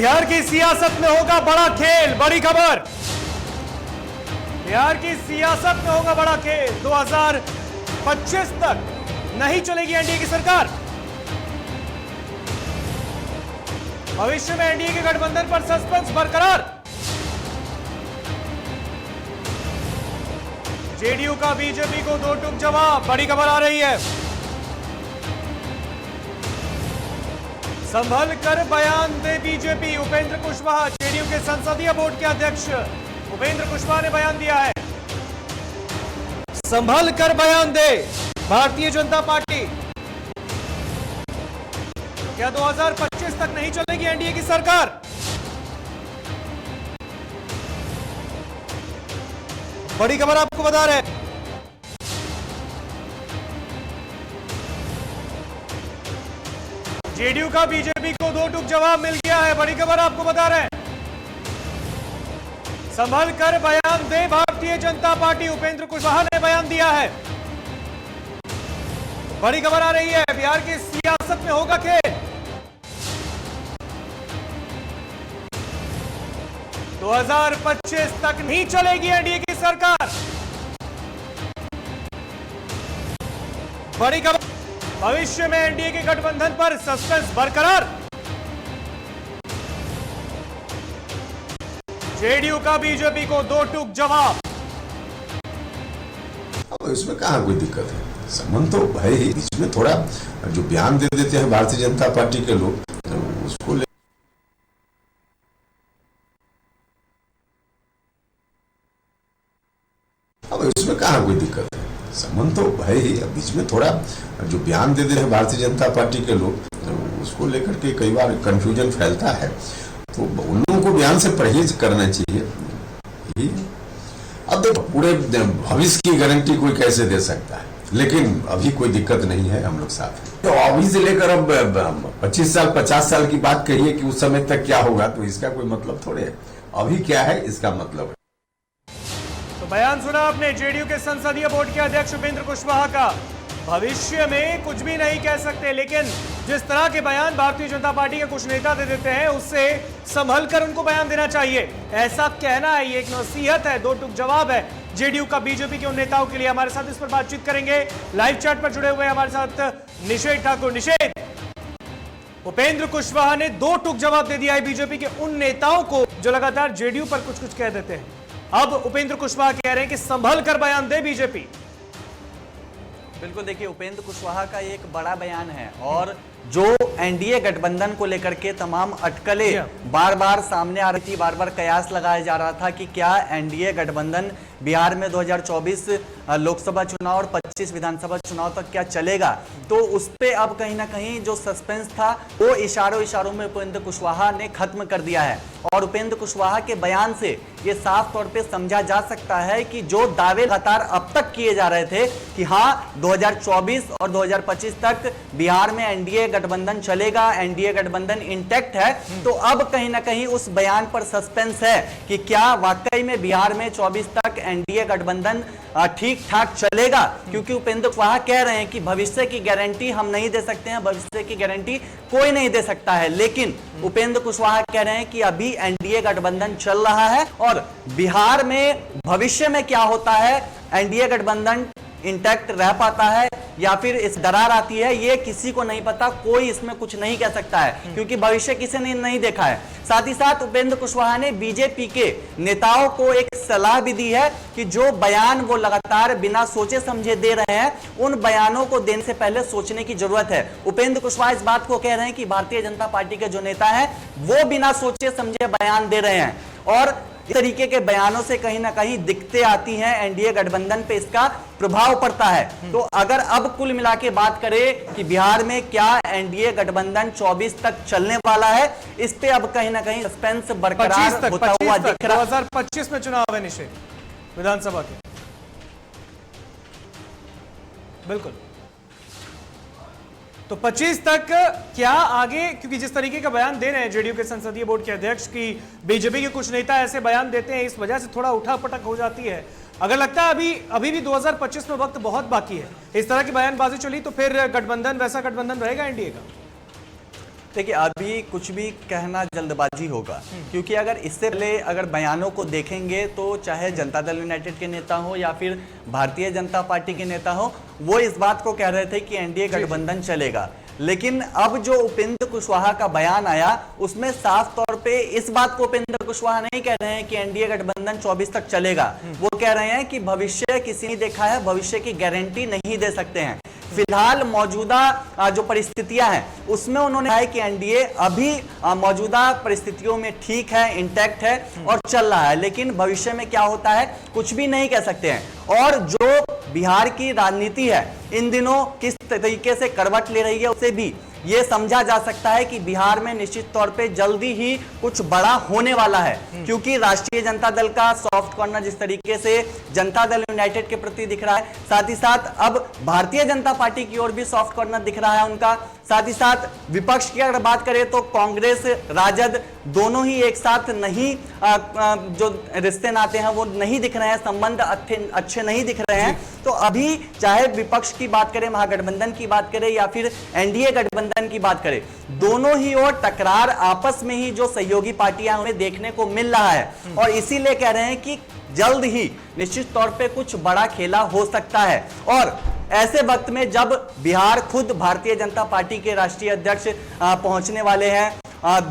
बिहार की सियासत में होगा बड़ा खेल, बड़ी खबर। बिहार की सियासत में होगा बड़ा खेल। 2025 तक नहीं चलेगी एनडीए की सरकार। भविष्य में एनडीए के गठबंधन पर सस्पेंस बरकरार। जेडीयू का बीजेपी को दो टूक जवाब, बड़ी खबर आ रही है। संभल कर बयान दे बीजेपी, उपेंद्र कुशवाहा जेडीयू के संसदीय बोर्ड के अध्यक्ष उपेंद्र कुशवाहा ने बयान दिया है। संभल कर बयान दे भारतीय जनता पार्टी। क्या 2025 तक नहीं चलेगी एनडीए की सरकार? बड़ी खबर आपको बता रहे हैं। जेडीयू का बीजेपी को दो टूक जवाब मिल गया है, बड़ी खबर आपको बता रहे हैं। संभल कर बयान दे भारतीय जनता पार्टी, उपेंद्र कुशवाहा ने बयान दिया है। बड़ी खबर आ रही है, बिहार की सियासत में होगा खेल। 2025 तक नहीं चलेगी एनडीए की सरकार। बड़ी खबर, भविष्य में एनडीए के गठबंधन पर सस्पेंस बरकरार। जेडीयू का बीजेपी को दो टूक जवाब। अब इसमें कहाँ कोई दिक्कत है? संबंध तो है ही। इसमें थोड़ा जो बयान दे देते हैं भारतीय जनता पार्टी के लोग, उसको ले अब इसमें कहाँ कोई दिक्कत है? संबंध तो है ही। अब इसमें थोड़ा जो बयान दे देते हैं भारतीय जनता पार्टी के लोग, उसको लेकर के कई बार कंफ्यूजन फैलता है, तो उन लोगों को बयान से परहेज करना चाहिए। अब देखो, पूरे भविष्य की गारंटी कोई कैसे दे सकता है, लेकिन अभी कोई दिक्कत नहीं है, हम लोग साथ हैं। तो अभी से लेकर अब 25 साल 50 साल की बात कहिए कि उस समय तक क्या होगा, तो इसका कोई मतलब थोड़े है। अभी क्या है इसका मतलब है। तो बयान सुना आपने जेडीयू के संसदीय बोर्ड के अध्यक्ष उपेंद्र कुशवाहा का। भविष्य में कुछ भी नहीं कह सकते, लेकिन जिस तरह के बयान भारतीय जनता पार्टी के कुछ नेता दे देते हैं, उससे संभल कर उनको बयान देना चाहिए, ऐसा कहना है। ये एक नसीहत है, दो टूक जवाब है जेडीयू का बीजेपी के उन नेताओं के लिए। हमारे साथ इस पर बातचीत करेंगे, लाइव चैट पर जुड़े हुए हमारे साथ निषेध ठाकुर। निषेध, उपेंद्र कुशवाहा ने दो टूक जवाब दे दिया है बीजेपी के उन नेताओं को जो लगातार जेडीयू पर कुछ कुछ कह देते हैं। अब उपेंद्र कुशवाहा कह रहे हैं कि संभल कर बयान दे बीजेपी। बिल्कुल, देखिए, उपेंद्र कुशवाहा का ये एक बड़ा बयान है और जो एनडीए गठबंधन को लेकर के तमाम अटकलें बार बार सामने आ रही थी, बार बार कयास लगाया जा रहा था कि क्या एनडीए गठबंधन बिहार में 2024 लोकसभा चुनाव और 25 विधानसभा चुनाव तक क्या चलेगा, तो उस पे अब कहीं ना कहीं जो सस्पेंस था वो इशारों में उपेंद्र कुशवाहा ने खत्म कर दिया है। और उपेंद्र कुशवाहा के बयान से ये साफ तौर पे समझा जा सकता है कि जो दावे लगातार अब तक किए जा रहे थे कि हाँ 2024 और 2025 तक बिहार में एनडीए गठबंधन चलेगा, एनडीए गठबंधन इंटैक्ट है, तो अब कहीं ना कहीं उस बयान पर सस्पेंस है कि क्या वाकई में बिहार में 24 तक एनडीए गठबंधन ठीक ठाक चलेगा। क्योंकि उपेंद्र कुशवाहा कह रहे हैं कि भविष्य की गारंटी हम नहीं दे सकते हैं, भविष्य की गारंटी कोई नहीं दे सकता है, लेकिन उपेंद्र कुशवाहा कह रहे हैं कि अभी एनडीए गठबंधन चल रहा है और बिहार में भविष्य में क्या होता है, एनडीए गठबंधन इंटैक्ट रह पाता है या फिर इस दरार आती है, ये किसी को नहीं पता, कोई इसमें कुछ नहीं कह सकता है, क्योंकि भविष्य किसी ने नहीं देखा है। साथ ही साथ उपेंद्र कुशवाहा ने बीजेपी के नेताओं को एक सलाह भी दी है कि जो बयान वो लगातार बिना सोचे समझे दे रहे हैं, उन बयानों को देने से पहले सोचने की जरूरत है। उपेंद्र कुशवाहा इस बात को कह रहे हैं कि भारतीय जनता पार्टी के जो नेता हैं वो बिना सोचे समझे बयान दे रहे हैं और इस तरीके के बयानों से कहीं ना कहीं दिक्कतें आती हैं, एनडीए गठबंधन पे इसका प्रभाव पड़ता है। तो अगर अब कुल मिला के बात करें कि बिहार में क्या एनडीए गठबंधन 24 तक चलने वाला है, इस पे अब कहीं ना कहीं सस्पेंस बरकरार होता हुआ दिख रहा है। 2025 में चुनाव है निश्चित विधानसभा के, बिल्कुल। तो 25 तक क्या आगे, क्योंकि जिस तरीके का बयान दे रहे हैं जेडीयू के संसदीय बोर्ड के अध्यक्ष की बीजेपी के कुछ नेता ऐसे बयान देते हैं, इस वजह से थोड़ा उठापटक हो जाती है। अगर लगता है अभी भी 2025 में वक्त बहुत बाकी है, इस तरह की बयानबाजी चली तो फिर गठबंधन वैसा गठबंधन रहेगा एनडीए का? देखिए अभी कुछ भी कहना जल्दबाजी होगा, क्योंकि अगर इससे पहले अगर बयानों को देखेंगे तो चाहे जनता दल यूनाइटेड के नेता हो या फिर भारतीय जनता पार्टी के नेता हो, वो इस बात को कह रहे थे कि एनडीए गठबंधन चलेगा। लेकिन अब जो उपेंद्र कुशवाहा का बयान आया उसमें साफ तौर पे इस बात को उपेंद्र कुशवाहा नहीं कह रहे हैं कि एनडीए गठबंधन 24 तक चलेगा। वो कह रहे हैं कि भविष्य किसी ने देखा है, भविष्य की गारंटी नहीं दे सकते हैं। फिलहाल मौजूदा जो परिस्थितियां हैं उसमें उन्होंने कहा है कि एनडीए अभी मौजूदा परिस्थितियों में ठीक है, इंटैक्ट है और चल रहा है, लेकिन भविष्य में क्या होता है कुछ भी नहीं कह सकते हैं। और जो बिहार की राजनीति है इन दिनों किस तरीके से करवट ले रही है उसे भी ये समझा जा सकता है कि बिहार में निश्चित तौर पे जल्दी ही कुछ बड़ा होने वाला है, क्योंकि राष्ट्रीय जनता दल का सॉफ्ट कॉर्नर जिस तरीके से जनता दल यूनाइटेड के प्रति दिख रहा है, साथ ही साथ अब भारतीय जनता पार्टी की ओर भी सॉफ्ट कॉर्नर दिख रहा है उनका। साथ ही साथ विपक्ष की अगर बात करें तो कांग्रेस राजद दोनों ही एक साथ नहीं जो रिश्ते नाते हैं वो नहीं दिख रहे हैं, संबंध अच्छे नहीं दिख रहे हैं। तो अभी चाहे विपक्ष की बात करें, महागठबंधन की बात करें या फिर एनडीए गठबंधन की बात करें, दोनों ही ओर टकरार आपस में ही जो सहयोगी पार्टियां उन्हें देखने को मिल रहा है। और इसीलिए कह रहे हैं कि जल्द ही निश्चित तौर पे कुछ बड़ा खेला हो सकता है। और ऐसे वक्त में जब बिहार खुद भारतीय जनता पार्टी के राष्ट्रीय अध्यक्ष पहुंचने वाले हैं,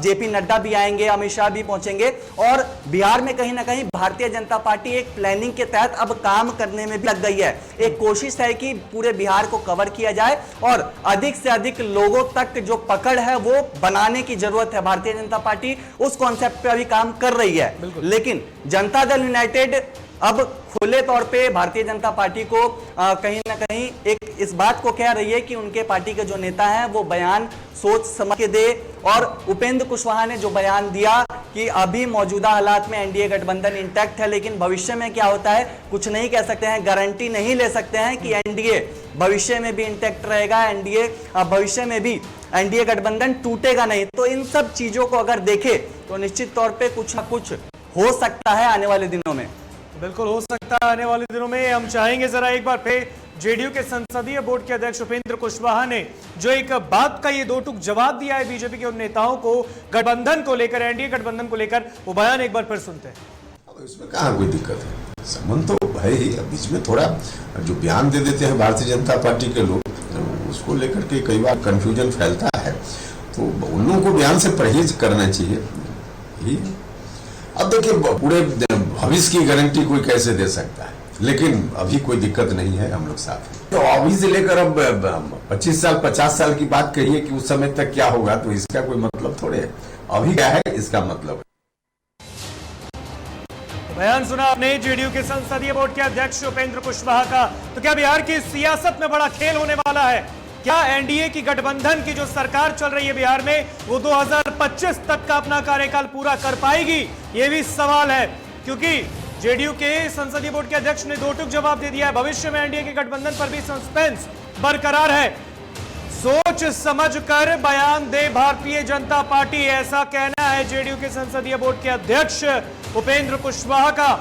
जेपी नड्डा भी आएंगे, अमित शाह भी पहुंचेंगे, और बिहार में कहीं ना कहीं भारतीय जनता पार्टी एक प्लानिंग के तहत अब काम करने में भी लग गई है। एक कोशिश है कि पूरे बिहार को कवर किया जाए और अधिक से अधिक लोगों तक जो पकड़ है वो बनाने की जरूरत है। भारतीय जनता पार्टी उस कॉन्सेप्ट पे अभी काम कर रही है, लेकिन जनता दल यूनाइटेड अब खुले तौर पे भारतीय जनता पार्टी को कहीं ना कहीं एक इस बात को कह रही है कि उनके पार्टी के जो नेता हैं वो बयान सोच समझ के दे। और उपेंद्र कुशवाहा ने जो बयान दिया कि अभी मौजूदा हालात में एनडीए गठबंधन इंटैक्ट है, लेकिन भविष्य में क्या होता है कुछ नहीं कह सकते हैं, गारंटी नहीं ले सकते हैं कि एनडीए भविष्य में भी इंटैक्ट रहेगा, एनडीए भविष्य में भी एनडीए गठबंधन टूटेगा नहीं। तो इन सब चीजों को अगर देखे तो निश्चित तौर पर कुछ ना कुछ हो सकता है आने वाले दिनों में। बिल्कुल हो सकता है आने वाले दिनों में। हम चाहेंगे जरा एक बार फिर जेडीयू के संसदीय बोर्ड के अध्यक्ष उपेंद्र कुशवाहा ने जो एक बात का ये दो टूक जवाब दिया है बीजेपी के उन नेताओं को गठबंधन को लेकर, एनडीए गठबंधन को लेकर, वो बयान एक बार फिर सुनते हैं। अब इसमें कहाँ कोई दिक्कत है, संबंध तो है ही। अब बीच में थोड़ा जो बयान दे देते हैं भारतीय जनता पार्टी के लोग, उसको लेकर के कई बार कंफ्यूजन फैलता है, तो उन लोगों को बयान से परहेज करना चाहिए। अब देखिए पूरे भविष्य की गारंटी कोई कैसे दे सकता है, लेकिन अभी कोई दिक्कत नहीं है, हम लोग साथ हैं। तो अभी से लेकर अब 25 साल 50 साल की बात कहिए कि उस समय तक क्या होगा, तो इसका कोई मतलब थोड़े है। अभी क्या है इसका मतलब। बयान सुना आपने जेडीयू के संसदीय बोर्ड के अध्यक्ष उपेंद्र कुशवाहा का। तो क्या बिहार की सियासत में बड़ा खेल होने वाला है? क्या एनडीए की गठबंधन की जो सरकार चल रही है बिहार में वो 2025 तक का अपना कार्यकाल पूरा कर पाएगी? ये भी सवाल है, क्योंकि जेडीयू के संसदीय बोर्ड के अध्यक्ष ने दो टूक जवाब दे दिया है। भविष्य में एनडीए के गठबंधन पर भी सस्पेंस बरकरार है। सोच समझकर बयान दे भारतीय जनता पार्टी, ऐसा कहना है जेडीयू के संसदीय बोर्ड के अध्यक्ष उपेंद्र कुशवाहा का।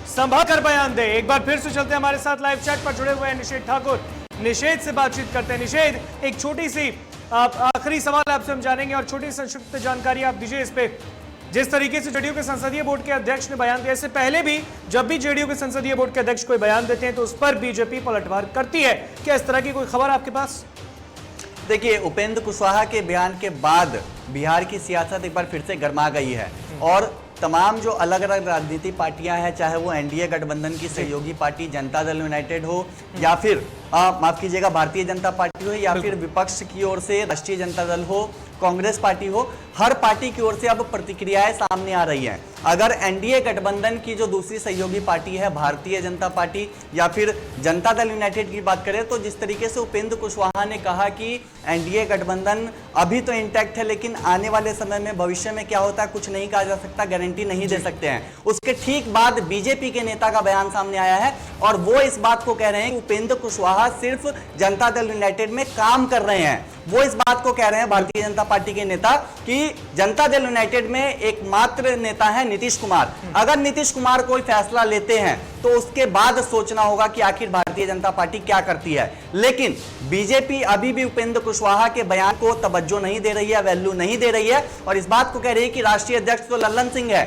संभल कर बयान दे। एक बार फिर से चलते हैं, हमारे साथ लाइव चैट पर जुड़े हुए हैं निषेध ठाकुर। निषेध से बातचीत करते हैं। निषेध, एक छोटी सी आखिरी सवाल आपसे हम जानेंगे और छोटी संक्षिप्त जानकारी आप दीजिए इस पे। जिस तरीके से जेडीयू के संसदीय बोर्ड के अध्यक्ष ने बयान दिया, इससे पहले भी जब भी जेडीयू के संसदीय बोर्ड के अध्यक्ष कोई बयान देते हैं तो उस पर बीजेपी पलटवार करती है। क्या इस तरह की कोई खबर आपके पास? देखिए, उपेंद्र कुशवाहा के बयान के बाद बिहार की सियासत एक बार फिर से गर्मा गई है और तमाम जो अलग अलग राजनीतिक पार्टियां हैं, चाहे वो एनडीए गठबंधन की सहयोगी पार्टी जनता दल यूनाइटेड हो या फिर माफ कीजिएगा भारतीय जनता पार्टी हो या फिर विपक्ष की ओर से राष्ट्रीय जनता दल हो, कांग्रेस पार्टी हो, हर पार्टी की ओर से अब प्रतिक्रियाएं सामने आ रही हैं। अगर एनडीए गठबंधन की जो दूसरी सहयोगी पार्टी है भारतीय जनता पार्टी या फिर जनता दल यूनाइटेड की बात करें, तो जिस तरीके से उपेंद्र कुशवाहा ने कहा कि एनडीए गठबंधन अभी तो इंटैक्ट है, लेकिन आने वाले समय में भविष्य में क्या होता है कुछ नहीं कहा जा सकता, गारंटी नहीं दे सकते हैं। उसके ठीक बाद बीजेपी के नेता का बयान सामने आया है और वो इस बात को कह रहे हैं कि उपेंद्र कुशवाहा सिर्फ जनता दल यूनाइटेड में काम कर रहे हैं। वो इस बात को कह रहे हैं भारतीय जनता पार्टी के नेता कि कि जनता दल यूनाइटेड में एकमात्र नेता है नीतीश कुमार। अगर नीतीश कुमार कोई फैसला लेते हैं तो उसके बाद सोचना होगा कि आखिर भारतीय जनता पार्टी क्या करती है। लेकिन बीजेपी अभी भी उपेंद्र कुशवाहा के बयान को तवज्जो नहीं दे रही है, वैल्यू नहीं दे रही है, और इस बात को कह रही है कि राष्ट्रीय अध्यक्ष तो लल्लन सिंह है,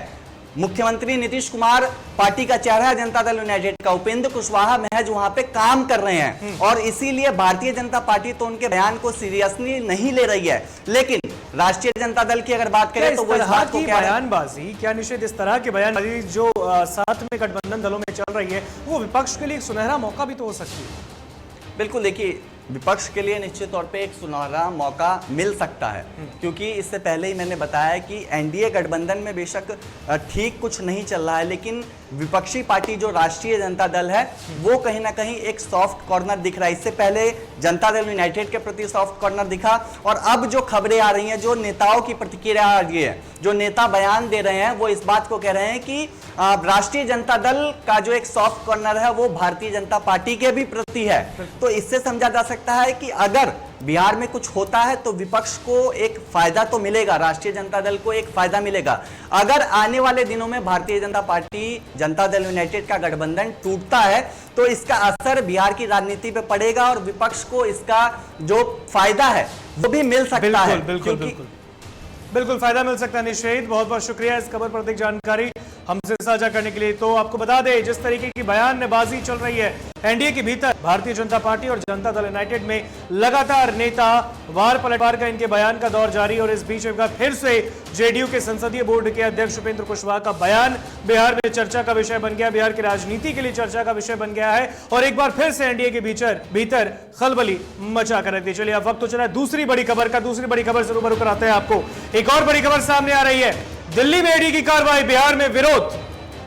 मुख्यमंत्री नीतीश कुमार पार्टी का चेहरा है जनता दल यूनाइटेड का, उपेंद्र कुशवाहा महज वहां पे काम कर रहे हैं, और इसीलिए भारतीय जनता पार्टी तो उनके बयान को सीरियसली नहीं ले रही है। लेकिन राष्ट्रीय जनता दल की अगर बात करें तो वो इस बात को क्या बयानबाजी, क्या निश्चित इस तरह की बयानबाजी जो साथ में गठबंधन दलों में चल रही है वो विपक्ष के लिए एक सुनहरा मौका भी तो हो सकती है। बिल्कुल, देखिए विपक्ष के लिए निश्चित तौर पे एक सुनहरा मौका मिल सकता है, क्योंकि इससे पहले ही मैंने बताया कि एनडीए गठबंधन में बेशक ठीक कुछ नहीं चल रहा है, लेकिन विपक्षी पार्टी जो राष्ट्रीय जनता दल है वो कहीं ना कहीं एक सॉफ्ट कॉर्नर दिख रहा है। इससे पहले जनता दल यूनाइटेड के प्रति सॉफ्ट कॉर्नर दिखा, और अब जो खबरें आ रही हैं, जो नेताओं की प्रतिक्रिया आ रही है, जो नेता बयान दे रहे हैं, वो इस बात को कह रहे हैं कि राष्ट्रीय जनता दल का जो एक सॉफ्ट कॉर्नर है वो भारतीय जनता पार्टी के भी प्रति है। तो इससे समझा जा सकता है कि अगर बिहार में कुछ होता है तो विपक्ष को एक फायदा तो मिलेगा, राष्ट्रीय जनता दल को एक फायदा मिलेगा। अगर आने वाले दिनों में भारतीय जनता पार्टी जनता दल यूनाइटेड का गठबंधन टूटता है तो इसका असर बिहार की राजनीति पे पड़ेगा, और विपक्ष को इसका जो फायदा है वो भी मिल सकता है। बिल्कुल फायदा मिल सकता है। निश्चित, बहुत बहुत शुक्रिया इस खबर पर अधिक जानकारी हमसे साझा करने के लिए। तो आपको बता दें, जिस तरीके की बयानबाजी चल रही है एनडीए के भीतर, भारतीय जनता पार्टी और जनता दल यूनाइटेड में लगातार नेता वार पलटवार का इनके बयान का दौर जारी, और इस बीच एक बार फिर से जेडीयू के संसदीय बोर्ड के अध्यक्ष उपेंद्र कुशवाहा का बयान बिहार में चर्चा का विषय बन गया, बिहार की राजनीति के लिए चर्चा का विषय बन गया है, और एक बार फिर से एनडीए के भीतर खलबली मचा कर रख दी। चलिए अब वक्त तो चला है दूसरी बड़ी खबर का। दूसरी बड़ी खबर से रूबरू कराते हैं आपको। एक और बड़ी खबर सामने आ रही है, दिल्ली में ईडी की कार्रवाई, बिहार में विरोध।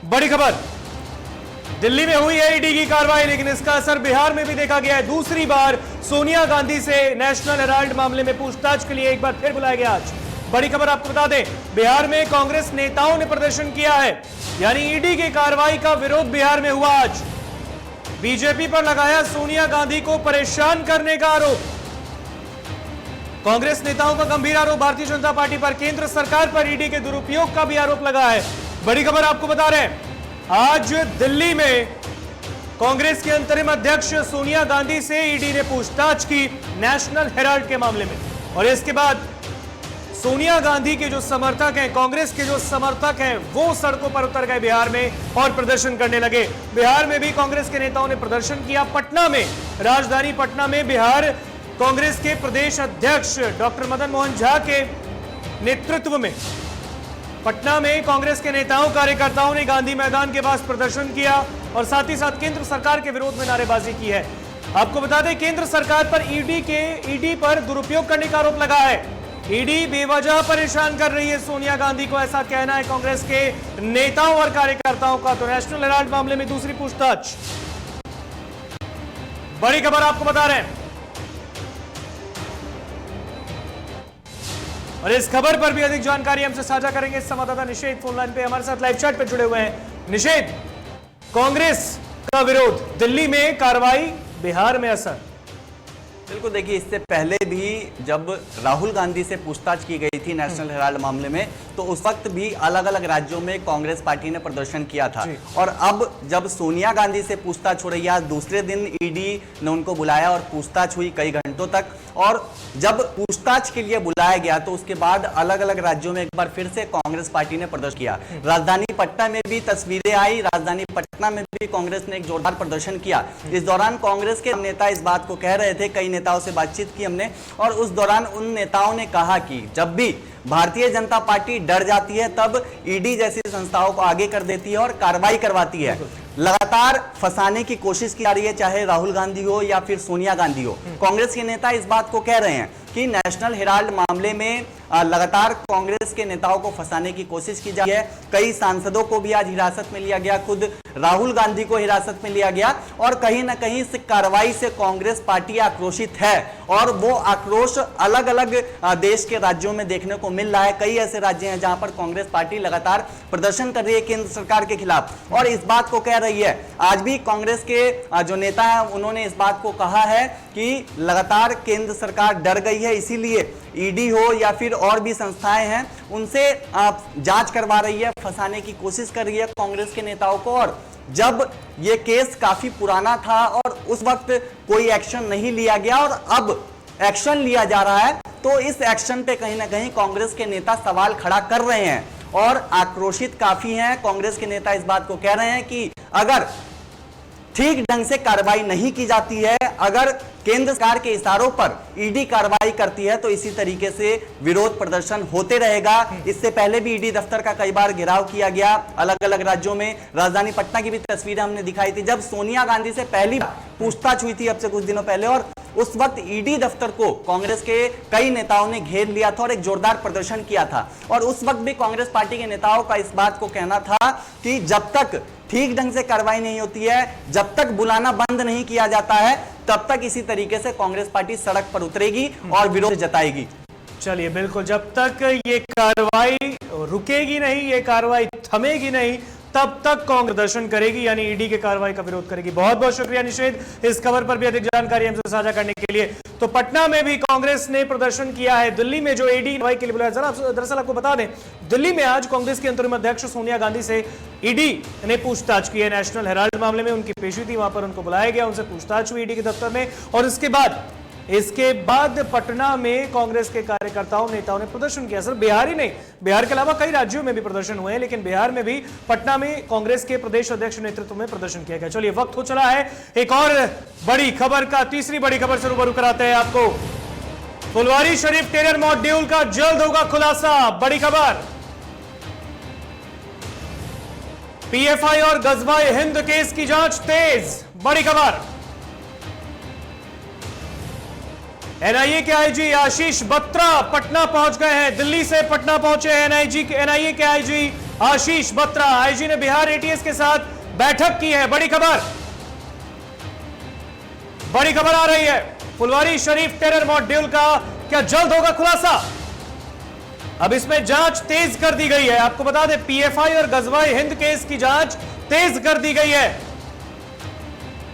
बड़ी खबर, दिल्ली में हुई है ईडी की कार्रवाई, लेकिन इसका असर बिहार में भी देखा गया है। दूसरी बार सोनिया गांधी से नेशनल हेराल्ड मामले में पूछताछ के लिए एक बार फिर बुलाया गया आज। बड़ी खबर आपको बता दें, बिहार में कांग्रेस नेताओं ने प्रदर्शन किया है, यानी ईडी की कार्रवाई का विरोध बिहार में हुआ आज। बीजेपी पर लगाया सोनिया गांधी को परेशान करने का आरोप। कांग्रेस नेताओं का गंभीर आरोप भारतीय जनता पार्टी पर, केंद्र सरकार पर ईडी के दुरुपयोग का भी आरोप लगा है। बड़ी खबर आपको बता रहे हैं, आज दिल्ली में कांग्रेस के अंतरिम अध्यक्ष सोनिया गांधी से ईडी ने पूछताछ की नेशनल हेराल्ड के मामले में, और इसके बाद सोनिया गांधी के जो समर्थक हैं, कांग्रेस के जो समर्थक हैं, वो सड़कों पर उतर गए बिहार में और प्रदर्शन करने लगे। बिहार में भी कांग्रेस के नेताओं ने प्रदर्शन किया। पटना में, राजधानी पटना में बिहार कांग्रेस के प्रदेश अध्यक्ष डॉक्टर मदन मोहन झा के नेतृत्व में पटना में कांग्रेस के नेताओं कार्यकर्ताओं ने गांधी मैदान के पास प्रदर्शन किया, और साथ ही साथ केंद्र सरकार के विरोध में नारेबाजी की है। आपको बता दें, केंद्र सरकार पर ईडी पर दुरुपयोग करने का आरोप लगा है। ईडी बेवजह परेशान कर रही है सोनिया गांधी को, ऐसा कहना है कांग्रेस के नेताओं और कार्यकर्ताओं का। तो नेशनल हेराल्ड मामले में दूसरी पूछताछ। बड़ी खबर आपको बता रहे हैं, और इस खबर पर भी अधिक जानकारी हमसे साझा करेंगे संवाददाता निषेध फोन लाइन पे हमारे साथ लाइव चैट पे जुड़े हुए हैं। निषेध, कांग्रेस का विरोध, दिल्ली में कार्रवाई, बिहार में असर। बिल्कुल, देखिए इससे पहले भी जब राहुल गांधी से पूछताछ की गई थी नेशनल हेराल्ड मामले में, तो उस वक्त भी अलग अलग राज्यों में कांग्रेस पार्टी ने प्रदर्शन किया था, और अब जब सोनिया गांधी से पूछताछ हो रही है, आज दूसरे दिन ईडी ने उनको बुलाया और पूछताछ हुई कई घंटों तक, और जब पूछताछ के लिए बुलाया गया तो उसके बाद अलग अलग राज्यों में एक बार फिर से कांग्रेस पार्टी ने प्रदर्शन किया। राजधानी पटना में भी तस्वीरें आई, राजधानी पटना में भी कांग्रेस ने एक जोरदार प्रदर्शन किया। इस दौरान कांग्रेस के नेता इस बात को कह रहे थे, कई नेताओं से बातचीत की हमने, और उस दौरान उन नेताओं ने कहा कि जब भी भारतीय जनता पार्टी डर जाती है तब ईडी जैसी संस्थाओं को आगे कर देती है और कार्रवाई करवाती है। लगातार फंसाने की कोशिश की जा रही है, चाहे राहुल गांधी हो या फिर सोनिया गांधी हो। कांग्रेस के नेता इस बात को कह रहे हैं कि नेशनल हेराल्ड मामले में लगातार कांग्रेस के नेताओं को फंसाने की कोशिश की जा रही है। कई सांसदों को भी आज हिरासत में लिया गया, खुद राहुल गांधी को हिरासत में लिया गया, और कहीं ना कहीं इस कार्रवाई से कांग्रेस पार्टी आक्रोशित है, और वो आक्रोश अलग अलग देश के राज्यों में देखने को मिल रहा है। कई ऐसे राज्य हैं जहां पर कांग्रेस पार्टी लगातार प्रदर्शन कर रही है केंद्र सरकार के खिलाफ, और इस बात को कह रही है। आज भी कांग्रेस के जो नेता हैं उन्होंने इस बात को कहा है कि लगातार केंद्र सरकार डर गई है है, इसीलिए ईडी हो या फिर और भी संस्थाएं हैं उनसे जांच करवा रही है, फंसाने की कोशिश कर रही है कांग्रेस के नेताओं को। और जब ये केस काफी पुराना था और उस वक्त कोई एक्शन नहीं लिया गया और अब एक्शन लिया जा रहा है, तो इस एक्शन पे कहीं ना कहीं कांग्रेस के नेता सवाल खड़ा कर रहे हैं और आक्रोशित काफी हैं। कांग्रेस के नेता इस बात को कह रहे हैं कि अगर ठीक ढंग से कार्रवाई नहीं की जाती है, अगर केंद्र सरकार के इशारों पर ईडी कार्रवाई करती है, तो इसी तरीके से विरोध प्रदर्शन होते रहेगा। इससे पहले भी ईडी दफ्तर का कई बार घेराव किया गया अलग अलग राज्यों में। राजधानी पटना की भी तस्वीरें हमने दिखाई थी जब सोनिया गांधी से पहली पूछताछ हुई थी अब से कुछ दिनों पहले, और उस वक्त ईडी दफ्तर को कांग्रेस के कई नेताओं ने घेर लिया था और एक जोरदार प्रदर्शन किया था। और उस वक्त भी कांग्रेस पार्टी के नेताओं का इस बात को कहना था कि जब तक ठीक ढंग से कार्रवाई नहीं होती है, जब तक बुलाना बंद नहीं किया जाता है, तब तक इसी तरीके से कांग्रेस पार्टी सड़क पर उतरेगी और विरोध जताएगी। चलिए, बिल्कुल, जब तक ये कार्रवाई रुकेगी नहीं, ये कार्रवाई थमेगी नहीं, तब तक कांग्रेस प्रदर्शन करेगी, यानी ईडी के कार्रवाई का विरोध करेगी। बहुत बहुत शुक्रिया निषेध, इस खबर पर भी अधिक जानकारी हमसे साझा करने के लिए। तो पटना में भी कांग्रेस ने प्रदर्शन किया है। दिल्ली में जो ईडी कार्रवाई के लिए बुलाया, दरअसल आपको बता दें, दिल्ली में आज कांग्रेस की अंतरिम अध्यक्ष सोनिया गांधी से ईडी ने पूछताछ की है। नेशनल हेराल्ड मामले में उनकी पेशी थी, वहां पर उनको बुलाया गया, उनसे पूछताछ हुई ईडी के दफ्तर में। और इसके बाद पटना में कांग्रेस के कार्यकर्ताओं नेताओं ने प्रदर्शन किया। सिर्फ बिहार ही नहीं, बिहार के अलावा कई राज्यों में भी प्रदर्शन हुए हैं, लेकिन बिहार में भी पटना में कांग्रेस के प्रदेश अध्यक्ष नेतृत्व में प्रदर्शन किया गया। चलिए, वक्त हो चला है एक और बड़ी खबर का, तीसरी बड़ी खबर से रूबरू कराते हैं आपको। फुलवारी शरीफ टेरर मॉड्यूल का जल्द होगा खुलासा, बड़ी खबर। पीएफआई और गजवाए हिंद केस की जांच तेज, बड़ी खबर। एनआईए के आईजी आशीष बत्रा पटना पहुंच गए हैं। दिल्ली से पटना पहुंचे हैं एनआईए के आईजी आशीष बत्रा। आईजी ने बिहार एटीएस के साथ बैठक की है, बड़ी खबर। बड़ी खबर आ रही है, फुलवारी शरीफ टेरर मॉड्यूल का क्या जल्द होगा खुलासा? अब इसमें जांच तेज कर दी गई है। आपको बता दें, पीएफआई और गजवाए हिंद केस की जांच तेज कर दी गई है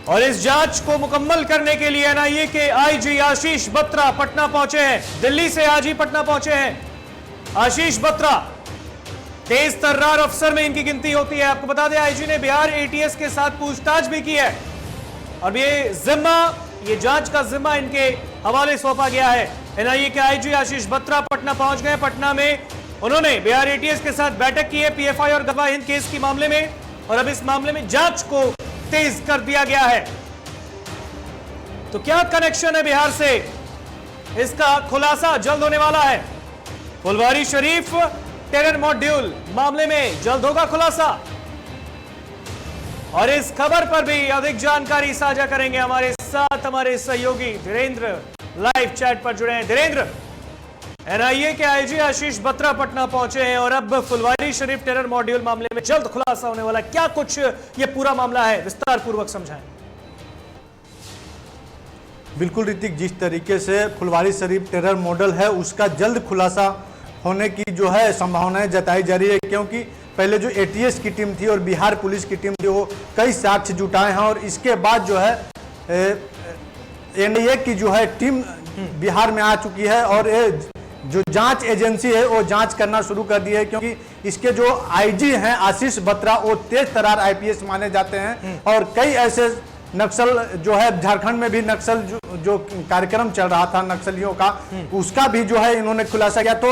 और इस जांच को मुकम्मल करने के लिए एनआईए के आईजी आशीष बत्रा पटना पहुंचे हैं। दिल्ली से आज ही पटना पहुंचे हैं आशीष बत्रा। तेज तर्रार अफसर में इनकी गिनती होती है। आपको बता दें, आईजी ने बिहार एटीएस के साथ पूछताछ भी की है और ये जांच का जिम्मा इनके हवाले सौंपा गया है। एनआईए के आईजी आशीष बत्रा पटना पहुंच गए। पटना में उन्होंने बिहार एटीएस के साथ बैठक की है पीएफआई और गजवाए हिंद केस के मामले में, और अब इस मामले में जांच को तेज कर दिया गया है। तो क्या कनेक्शन है बिहार से, इसका खुलासा जल्द होने वाला है। फुलवारी शरीफ टेरर मॉड्यूल मामले में जल्द होगा खुलासा, और इस खबर पर भी अधिक जानकारी साझा करेंगे हमारे साथ हमारे सहयोगी धीरेन्द्र लाइव चैट पर जुड़े हैं। धीरेन्द्र, एनआईए के आईजी आशीष बत्रा पटना पहुंचे हैं और अब फुलवारी शरीफ टेरर मॉड्यूल मामले में जल्द खुलासा होने वाला है। क्या कुछ ये पूरा मामला है, विस्तार पूर्वक समझाएं। बिल्कुल ऋतिक, जिस तरीके से फुलवारी शरीफ टेरर मॉडल है उसका जल्द खुलासा होने की जो है संभावनाएं जताई जा रही है, क्योंकि पहले जो एटीएस की टीम थी और बिहार पुलिस की टीम थी वो कई साक्ष्य जुटाए हैं और इसके बाद जो है एनआईए की जो है टीम बिहार में आ चुकी है और जो जांच एजेंसी है वो जांच करना शुरू कर दी है, क्योंकि इसके जो आईजी हैं आशीष बत्रा वो तेज तर्रार आईपीएस माने जाते हैं और कई ऐसे नक्सल जो है झारखंड में भी नक्सल जो कार्यक्रम चल रहा था नक्सलियों का, उसका भी जो है इन्होंने खुलासा किया। तो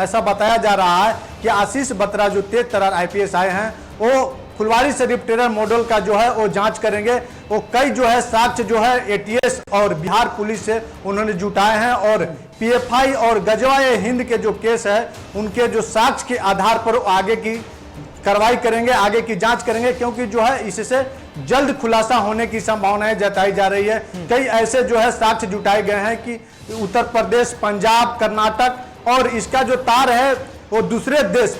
ऐसा बताया जा रहा है कि आशीष बत्रा जो तेज तर्रार आईपीएस आए हैं वो फुलवारी शरीफ टेरर मॉडल का जो है वो जांच करेंगे। वो कई जो है साक्ष्य जो है एटीएस और बिहार पुलिस से उन्होंने जुटाए हैं और पीएफआई और गजवाए हिंद के जो केस है उनके जो साक्ष्य के आधार पर आगे की कार्रवाई करेंगे, आगे की जांच करेंगे, क्योंकि जो है इससे जल्द खुलासा होने की संभावनाएं जताई जा रही है। कई ऐसे जो है साक्ष्य जुटाए गए हैं कि उत्तर प्रदेश, पंजाब, कर्नाटक और इसका जो तार है वो दूसरे देश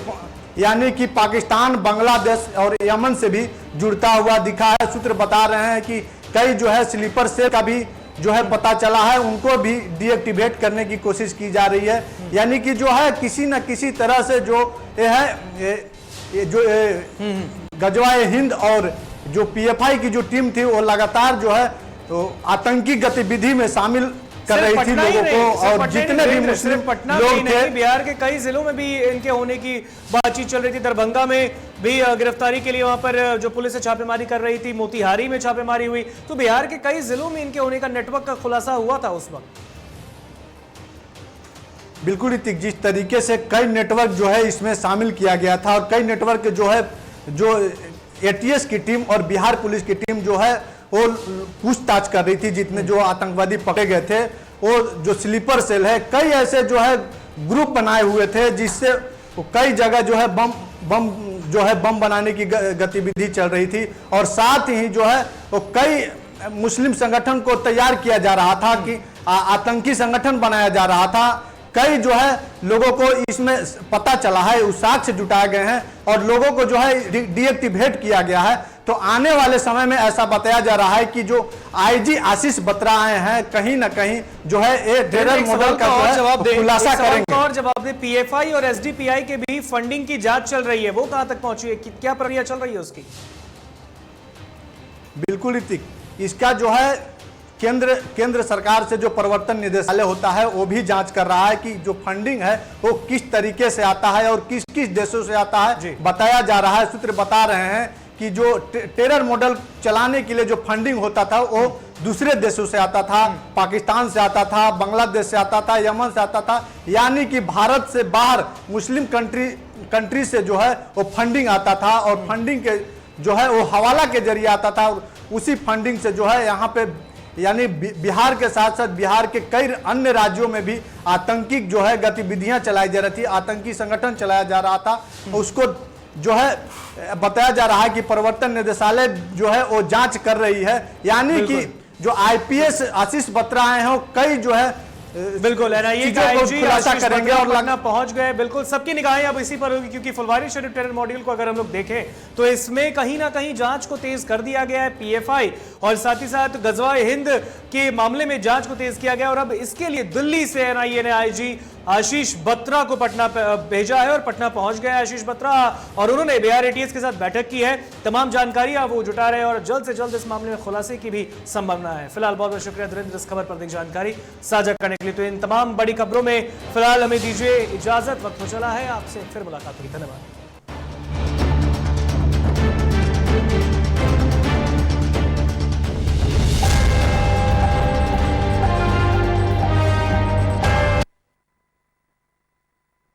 यानी कि पाकिस्तान, बांग्लादेश और यमन से भी जुड़ता हुआ दिखा है। सूत्र बता रहे हैं कि कई जो है स्लीपर सेल का भी जो है पता चला है, उनको भी डीएक्टिवेट करने की कोशिश की जा रही है। यानी कि जो है किसी न किसी तरह से जो गजवाए हिंद और जो पीएफआई की जो टीम थी वो लगातार जो है तो आतंकी गतिविधि में शामिल कर रही थी लोगों को, और जितने भी मुस्लिम पटना लोग में थे, नहीं, बिहार के कई जिलों में भी इनके होने की बातचीत चल रही थी। दरभंगा में भी गिरफ्तारी के लिए वहां पर जो पुलिस छापेमारी कर रही थी, मोतिहारी में छापेमारी हुई, तो बिहार के कई जिलों में इनके होने का नेटवर्क का खुलासा हुआ था उस वक्त। बिल्कुल ऋतिक, जिस तरीके से कई नेटवर्क जो है इसमें शामिल किया गया था, और कई नेटवर्क जो है जो एटीएस की टीम और बिहार पुलिस की टीम जो है वो पूछताछ कर रही थी, जितने जो आतंकवादी पकड़े गए थे, वो जो स्लीपर सेल है, कई ऐसे जो है ग्रुप बनाए हुए थे, जिससे कई जगह जो है बम बनाने की गतिविधि चल रही थी, और साथ ही जो है वो कई मुस्लिम संगठन को तैयार किया जा रहा था कि आतंकी संगठन बनाया जा रहा था। कई जो है लोगों को इसमें पता चला है, उस साक्ष्य जुटाए गए हैं और लोगों को जो है डीएक्टिवेट किया गया है। तो आने वाले समय में ऐसा बताया जा रहा है कि जो आईजी आशीष बत्रा आए हैं, कहीं ना कहीं जो है एक टेरर मॉडल का जो है खुलासा करेंगे। और जवाब दे, पीएफआई और एसडीपीआई के भी फंडिंग की जांच चल रही है, वो कहां तक पहुंची है, क्या प्रक्रिया चल रही है उसकी? बिल्कुल ऋतिक, इसका जो है केंद्र सरकार से जो प्रवर्तन निदेशालय होता है वो भी जांच कर रहा है कि जो फंडिंग है वो किस तरीके से आता है और किस किस देशों से आता है। बताया जा रहा है, सूत्र बता रहे हैं कि जो टेरर मॉडल चलाने के लिए जो फंडिंग होता था वो दूसरे देशों से आता था, पाकिस्तान से आता था, बांग्लादेश से आता था, यमन से आता था, यानी कि भारत से बाहर मुस्लिम कंट्री से जो है वो फंडिंग आता था, और फंडिंग के जो है वो हवाला के जरिए आता था, और उसी फंडिंग से जो है यहाँ पे यानी बिहार के साथ साथ बिहार के कई अन्य राज्यों में भी आतंकी जो है गतिविधियां चलाई जा रही थी, आतंकी संगठन चलाया जा रहा था। उसको जो है बताया जा रहा है कि प्रवर्तन निदेशालय जो है वो जांच कर रही है, यानी कि जो आईपीएस आशीष बत्रा आए हैं कई जो है बिल्कुल एनआईए का आईजी खुलासा करेंगे और पटना पहुंच गए। बिल्कुल सबकी निगाहें अब इसी पर होगी, क्योंकि फुलवारी शरीफ टेरर मॉड्यूल को अगर हम लोग देखें तो इसमें कहीं ना कहीं जांच को तेज कर दिया गया है पीएफआई, और साथ ही साथ गजवा हिंद के मामले में जांच को तेज किया गया, और अब इसके लिए दिल्ली से एनआईए ने आईजी आशीष बत्रा को पटना भेजा है, और पटना पहुंच गए आशीष बत्रा, और उन्होंने बिहार एटीएस के साथ बैठक की है। तमाम जानकारियां वो जुटा रहे हैं और जल्द से जल्द इस मामले में खुलासे की भी संभावना है। फिलहाल बहुत बहुत शुक्रिया धीरेन्द्र इस खबर पर अधिक जानकारी साझा करने के लिए। तो इन तमाम बड़ी खबरों में फिलहाल हमें दीजिए इजाजत, वक्त हो चला है, आपसे फिर मुलाकात होगी। धन्यवाद।